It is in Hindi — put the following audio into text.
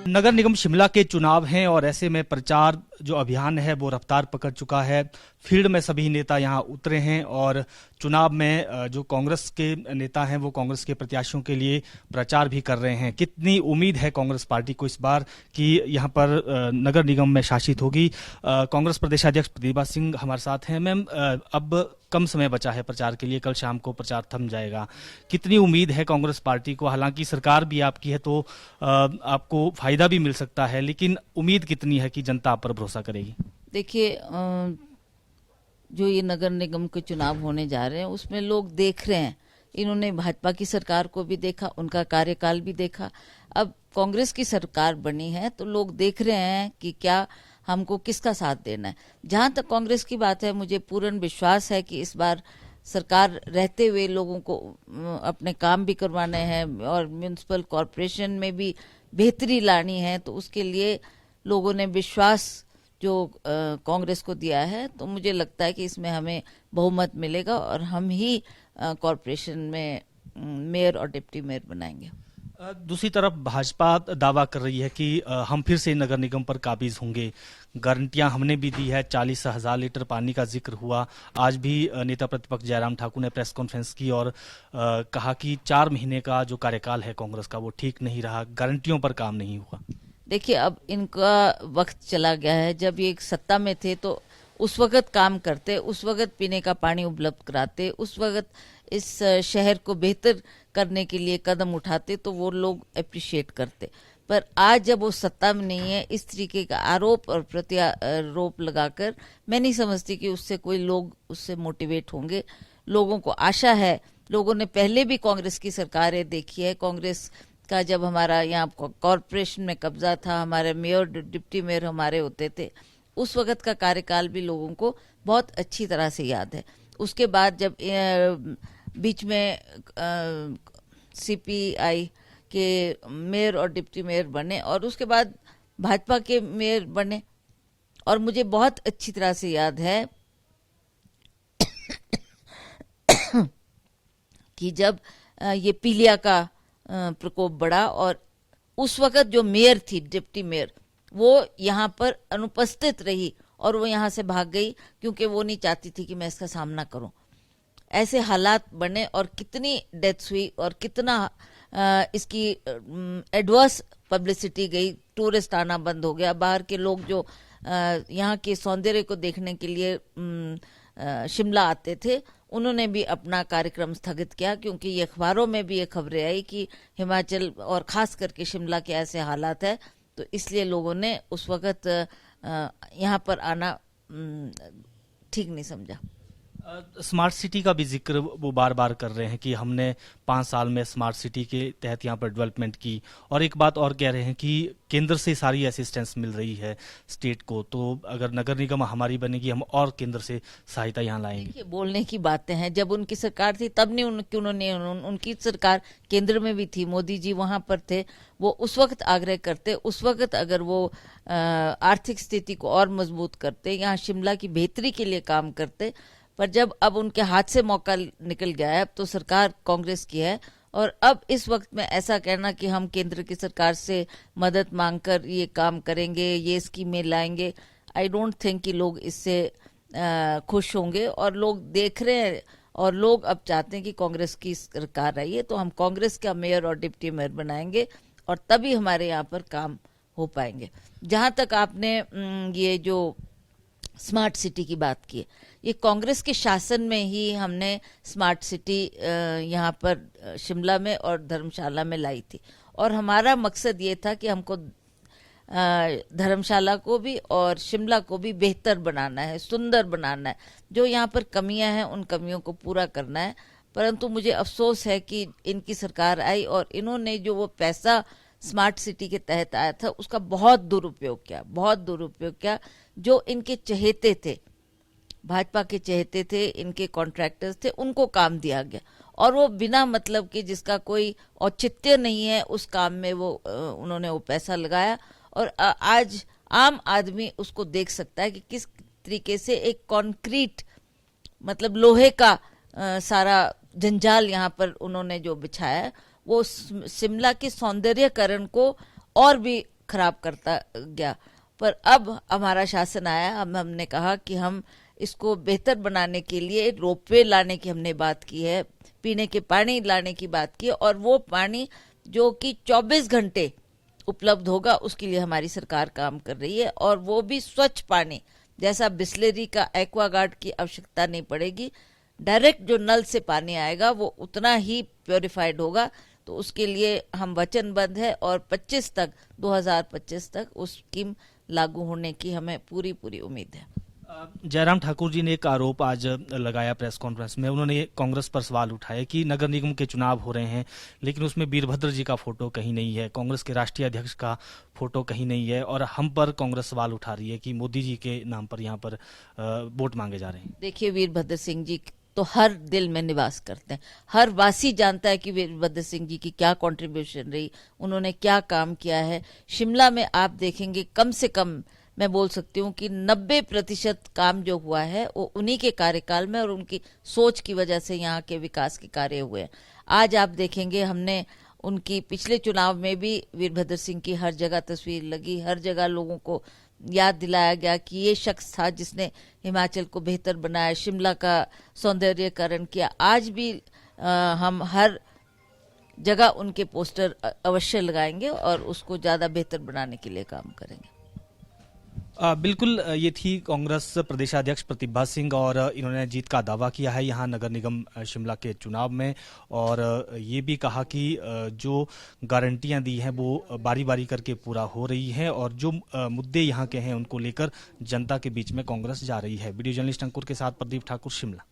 नगर निगम शिमला के चुनाव हैं और ऐसे में प्रचार जो अभियान है वो रफ्तार पकड़ चुका है। फील्ड में सभी नेता यहां उतरे हैं और चुनाव में जो कांग्रेस के नेता हैं वो कांग्रेस के प्रत्याशियों के लिए प्रचार भी कर रहे हैं। कितनी उम्मीद है कांग्रेस पार्टी को इस बार कि यहां पर नगर निगम में शासित होगी? कांग्रेस प्रदेशाध्यक्ष प्रतिभा सिंह हमारे साथ हैं। मैम, अब कम समय बचा है प्रचार के लिए, कल शाम को प्रचार थम जाएगा। कितनी उम्मीद है कांग्रेस पार्टी को? हालांकि सरकार भी आपकी है तो आपको फायदा भी मिल सकता है, लेकिन उम्मीद कितनी है कि जनता आप पर भरोसा करेगी? देखिए, जो ये नगर निगम के चुनाव होने जा रहे हैं उसमें लोग देख रहे हैं। इन्होंने भाजपा की सरकार को भी देखा, उनका कार्यकाल भी देखा। अब कांग्रेस की सरकार बनी है तो लोग देख रहे हैं कि क्या हमको किसका साथ देना है। जहां तक कांग्रेस की बात है, मुझे पूर्ण विश्वास है कि इस बार सरकार रहते हुए लोगों को अपने काम भी करवाने हैं और म्यूनिसिपल कॉरपोरेशन में भी बेहतरी लानी है। तो उसके लिए लोगों ने विश्वास जो कांग्रेस को दिया है, तो मुझे लगता है कि इसमें हमें बहुमत मिलेगा और हम ही कॉरपोरेशन में मेयर और डिप्टी मेयर बनाएंगे। दूसरी तरफ भाजपा दावा कर रही है कि हम फिर से नगर निगम पर काबिज होंगे। गारंटियां हमने भी दी है। 40,000 लीटर पानी का जिक्र हुआ। आज भी नेता प्रतिपक्ष जयराम ठाकुर ने प्रेस कॉन्फ्रेंस की और कहा कि 4 महीने का जो कार्यकाल है कांग्रेस का वो ठीक नहीं रहा, गारंटियों पर काम नहीं हुआ। देखिए, अब इनका वक्त चला गया है। जब ये सत्ता में थे तो उस वक्त काम करते, उस वक्त पीने का पानी उपलब्ध कराते, उस वक्त इस शहर को बेहतर करने के लिए कदम उठाते, तो वो लोग अप्रिशिएट करते। पर आज जब वो सत्ता में नहीं है, इस तरीके का आरोप और प्रत्यारोप लगाकर मैं नहीं समझती कि उससे कोई लोग उससे मोटिवेट होंगे। लोगों को आशा है, लोगों ने पहले भी कांग्रेस की सरकारें देखी है। कांग्रेस का जब हमारा यहाँ कॉरपोरेशन में कब्जा था, हमारे मेयर डिप्टी मेयर हमारे होते थे, उस वक्त का कार्यकाल भी लोगों को बहुत अच्छी तरह से याद है। उसके बाद जब बीच में सीपीआई के मेयर और डिप्टी मेयर बने और उसके बाद भाजपा के मेयर बने, और मुझे बहुत अच्छी तरह से याद है कि जब ये पीलिया का प्रकोप बढ़ा और उस वक्त जो मेयर थी, डिप्टी मेयर, वो यहाँ पर अनुपस्थित रही और वो यहाँ से भाग गई क्योंकि वो नहीं चाहती थी कि मैं इसका सामना करूं। ऐसे हालात बने और कितनी डेथ्स हुई और कितना इसकी एडवर्स पब्लिसिटी गई। टूरिस्ट आना बंद हो गया। बाहर के लोग जो यहाँ के सौंदर्य को देखने के लिए शिमला आते थे, उन्होंने भी अपना कार्यक्रम स्थगित किया क्योंकि ये अखबारों में भी ये खबरें आई कि हिमाचल और खास करके शिमला के ऐसे हालात है। तो इसलिए लोगों ने उस वक्त यहाँ पर आना ठीक नहीं समझा। स्मार्ट सिटी का भी जिक्र वो बार बार कर रहे हैं कि हमने 5 साल में स्मार्ट सिटी के तहत यहाँ पर डेवलपमेंट की, और एक बात और कह रहे हैं कि केंद्र से सारी असिस्टेंस मिल रही है स्टेट को, तो अगर नगर निगम हमारी बनेगी हम और केंद्र से सहायता यहाँ लाएंगे। देखिए, बोलने की बातें हैं। जब उनकी सरकार थी तब नहीं उन्होंने उनकी सरकार केंद्र में भी थी, मोदी जी वहां पर थे, वो उस वक्त आग्रह करते, उस वक्त अगर वो आर्थिक स्थिति को और मजबूत करते, यहाँ शिमला की बेहतरी के लिए काम करते। पर जब अब उनके हाथ से मौका निकल गया है, अब तो सरकार कांग्रेस की है और अब इस वक्त में ऐसा कहना कि हम केंद्र की सरकार से मदद मांगकर ये काम करेंगे, ये स्कीमें लाएंगे, आई डोंट थिंक कि लोग इससे खुश होंगे। और लोग देख रहे हैं और लोग अब चाहते हैं कि कांग्रेस की सरकार आई है तो हम कांग्रेस का मेयर और डिप्टी मेयर बनाएंगे और तभी हमारे यहाँ पर काम हो पाएंगे। जहाँ तक आपने ये जो स्मार्ट सिटी की बात की, ये कांग्रेस के शासन में ही हमने स्मार्ट सिटी यहाँ पर शिमला में और धर्मशाला में लाई थी, और हमारा मकसद ये था कि हमको धर्मशाला को भी और शिमला को भी बेहतर बनाना है, सुंदर बनाना है। जो यहाँ पर कमियां हैं उन कमियों को पूरा करना है। परंतु मुझे अफसोस है कि इनकी सरकार आई और इन्होंने जो वो पैसा स्मार्ट सिटी के तहत आया था उसका बहुत दुरुपयोग किया। जो इनके चहेते थे, भाजपा के चहेते थे, इनके कॉन्ट्रैक्टर्स थे, उनको काम दिया गया और वो बिना मतलब के, जिसका कोई औचित्य नहीं है, उस काम में वो उन्होंने वो पैसा लगाया। और आज आम आदमी उसको देख सकता है कि किस तरीके से एक कॉन्क्रीट, मतलब लोहे का सारा जंजाल यहाँ पर उन्होंने जो बिछाया है वो शिमला के सौंदर्यकरण को और भी खराब करता गया। पर अब हमारा शासन आया, हमने कहा कि हम इसको बेहतर बनाने के लिए रोपवे लाने की हमने बात की है, पीने के पानी लाने की बात की है, और वो पानी जो कि 24 घंटे उपलब्ध होगा उसके लिए हमारी सरकार काम कर रही है। और वो भी स्वच्छ पानी, जैसा बिस्लेरी का एक्वागार्ड की आवश्यकता नहीं पड़ेगी, डायरेक्ट जो नल से पानी आएगा वो उतना ही प्योरीफाइड होगा। तो उसके लिए हम वचनबद्ध है और 2025 तक उस स्कीम लागू होने की हमें पूरी उम्मीद है। जयराम ठाकुर जी ने एक आरोप आज लगाया प्रेस कॉन्फ्रेंस में। उन्होंने कांग्रेस पर सवाल उठाया कि नगर निगम के चुनाव हो रहे हैं लेकिन उसमें वीरभद्र जी का फोटो कहीं नहीं है, कांग्रेस के राष्ट्रीय अध्यक्ष का फोटो कहीं नहीं है, और हम पर कांग्रेस सवाल उठा रही है कि मोदी जी के नाम पर यहाँ पर वोट मांगे जा रहे हैं। देखिए, वीरभद्र सिंह जी तो हर दिल में निवास करते हैं, हर वासी जानता है कि वीरभद्र सिंह जी की क्या कंट्रीब्यूशन रही, उन्होंने क्या काम किया है। शिमला में आप देखेंगे कम से कम मैं बोल सकती हूँ कि 90% काम जो हुआ है वो उन्हीं के कार्यकाल में और उनकी सोच की वजह से यहाँ के विकास के कार्य हुए हैं। आज आप देखेंगे हमने उनकी पिछले चुनाव में भी वीरभद्र सिंह की हर जगह तस्वीर लगी, हर जगह लोगों को याद दिलाया गया कि ये शख्स था जिसने हिमाचल को बेहतर बनाया, शिमला का सौंदर्यीकरण किया। आज भी हम हर जगह उनके पोस्टर अवश्य लगाएंगे और उसको ज़्यादा बेहतर बनाने के लिए काम करेंगे। बिल्कुल, ये थी कांग्रेस प्रदेशाध्यक्ष प्रतिभा सिंह और इन्होंने जीत का दावा किया है यहाँ नगर निगम शिमला के चुनाव में, और ये भी कहा कि जो गारंटियां दी हैं वो बारी बारी करके पूरा हो रही हैं और जो मुद्दे यहाँ के हैं उनको लेकर जनता के बीच में कांग्रेस जा रही है। वीडियो जर्नलिस्ट अंकुर के साथ प्रदीप ठाकुर, शिमला।